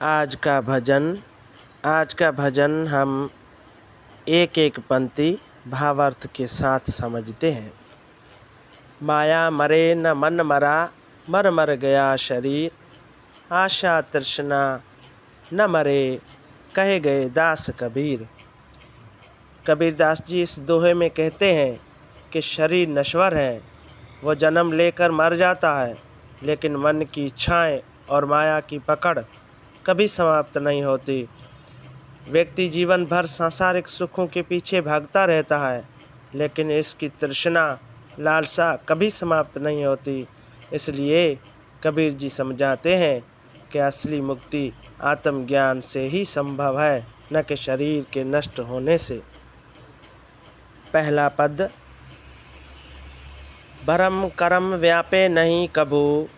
आज का भजन हम एक एक पंक्ति भावार्थ के साथ समझते हैं। माया मरे न मन मरा, मर मर गया शरीर, आशा तृष्णा न मरे, कहे गए दास कबीर। कबीरदास जी इस दोहे में कहते हैं कि शरीर नश्वर है, वो जन्म लेकर मर जाता है, लेकिन मन की इच्छाएं और माया की पकड़ कभी समाप्त नहीं होती। व्यक्ति जीवन भर सांसारिक सुखों के पीछे भागता रहता है, लेकिन इसकी तृष्णा लालसा कभी समाप्त नहीं होती। इसलिए कबीर जी समझाते हैं कि असली मुक्ति आत्मज्ञान से ही संभव है, न कि शरीर के नष्ट होने से। पहला पद। भरम करम व्यापे नहीं कभू,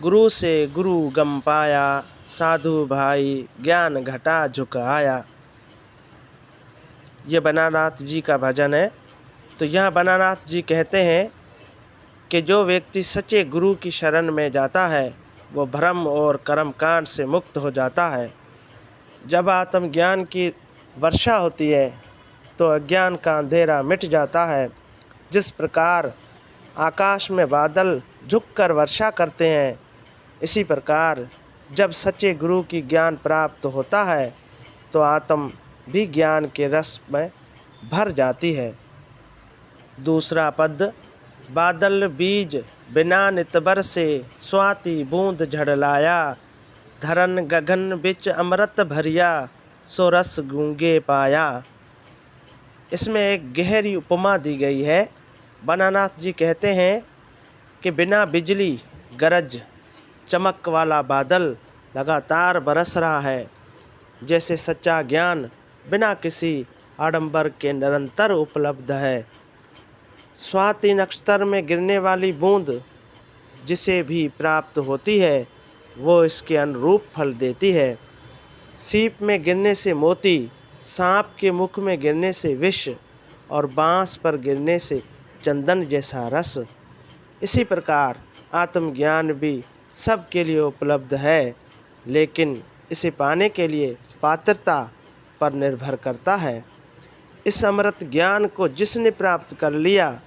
गुरु से गुरु गम पाया, साधु भाई ज्ञान घटा झुक आया। ये बनानाथ जी का भजन है। तो यहाँ बनानाथ जी कहते हैं कि जो व्यक्ति सच्चे गुरु की शरण में जाता है, वो भ्रम और कर्म कांड से मुक्त हो जाता है। जब आत्मज्ञान की वर्षा होती है तो अज्ञान का अंधेरा मिट जाता है। जिस प्रकार आकाश में बादल झुककर वर्षा करते हैं, इसी प्रकार जब सच्चे गुरु की ज्ञान प्राप्त होता है तो आत्म भी ज्ञान के रस में भर जाती है। दूसरा पद। बादल बीज बिना नितबर से, स्वाति बूंद झड़लाया, धरन गगन बिच अमृत भरिया, सो रस गूंगे पाया। इसमें एक गहरी उपमा दी गई है। बनानाथ जी कहते हैं कि बिना बिजली गरज चमक वाला बादल लगातार बरस रहा है, जैसे सच्चा ज्ञान बिना किसी आडंबर के निरंतर उपलब्ध है। स्वाति नक्षत्र में गिरने वाली बूंद जिसे भी प्राप्त होती है, वो इसके अनुरूप फल देती है। सीप में गिरने से मोती, सांप के मुख में गिरने से विष और बांस पर गिरने से चंदन जैसा रस। इसी प्रकार आत्मज्ञान भी सबके लिए उपलब्ध है, लेकिन इसे पाने के लिए पात्रता पर निर्भर करता है। इस अमृत ज्ञान को जिसने प्राप्त कर लिया,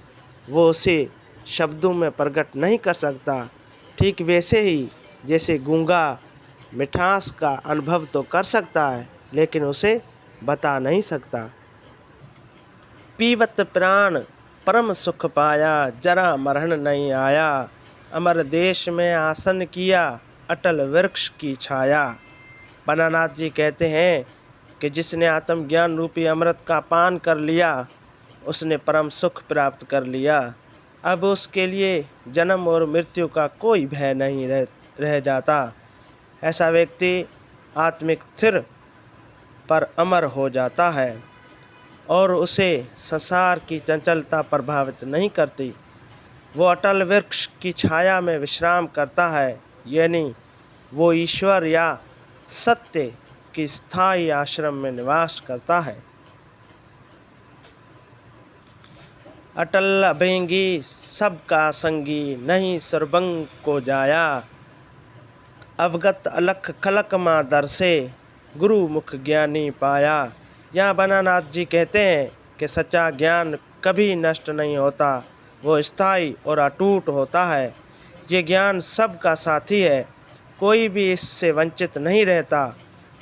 वो उसे शब्दों में प्रकट नहीं कर सकता। ठीक वैसे ही जैसे गूंगा मिठास का अनुभव तो कर सकता है, लेकिन उसे बता नहीं सकता। पीवत प्राण परम सुख पाया, जरा मरण नहीं आया, अमर देश में आसन किया, अटल वृक्ष की छाया। बनानाथ जी कहते हैं कि जिसने आत्मज्ञान रूपी अमृत का पान कर लिया, उसने परम सुख प्राप्त कर लिया। अब उसके लिए जन्म और मृत्यु का कोई भय नहीं रह जाता। ऐसा व्यक्ति आत्मिक स्थिर पर अमर हो जाता है और उसे संसार की चंचलता प्रभावित नहीं करती। वो अटल वृक्ष की छाया में विश्राम करता है, यानी वो ईश्वर या सत्य की स्थायी आश्रम में निवास करता है। अटल अभेंगी सबका संगी, नहीं सुरभंग को जाया, अवगत अलख खलक माँ दर से, गुरु मुख ज्ञानी पाया। यहाँ बनानाथ जी कहते हैं कि सच्चा ज्ञान कभी नष्ट नहीं होता, वो स्थायी और अटूट होता है। ये ज्ञान सबका साथी है, कोई भी इससे वंचित नहीं रहता,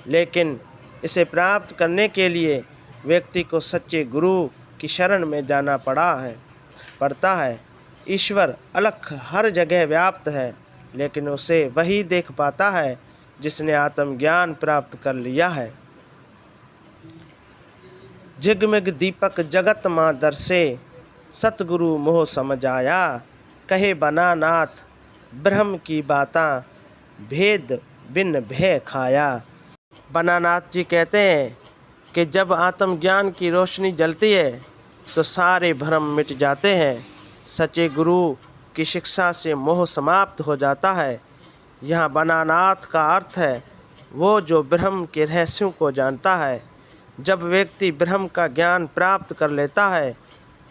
लेकिन इसे प्राप्त करने के लिए व्यक्ति को सच्चे गुरु की शरण में जाना पड़ता है। ईश्वर अलख हर जगह व्याप्त है, लेकिन उसे वही देख पाता है जिसने आत्मज्ञान प्राप्त कर लिया है। जिगमिग दीपक जगत माँ दर से, सतगुरु मोह समझ आया, कहे बनानाथ ब्रह्म की बातां, भेद बिन भय खाया। बनानाथ जी कहते हैं कि जब आत्मज्ञान की रोशनी जलती है तो सारे भ्रम मिट जाते हैं। सच्चे गुरु की शिक्षा से मोह समाप्त हो जाता है। यहाँ बनानाथ का अर्थ है वो जो ब्रह्म के रहस्यों को जानता है। जब व्यक्ति ब्रह्म का ज्ञान प्राप्त कर लेता है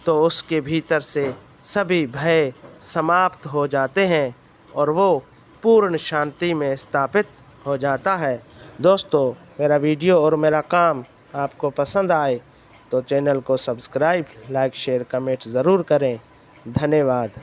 तो उसके भीतर से सभी भय समाप्त हो जाते हैं और वो पूर्ण शांति में स्थापित हो जाता है। दोस्तों, मेरा वीडियो और मेरा काम आपको पसंद आए तो चैनल को सब्सक्राइब, लाइक, शेयर, कमेंट ज़रूर करें। धन्यवाद।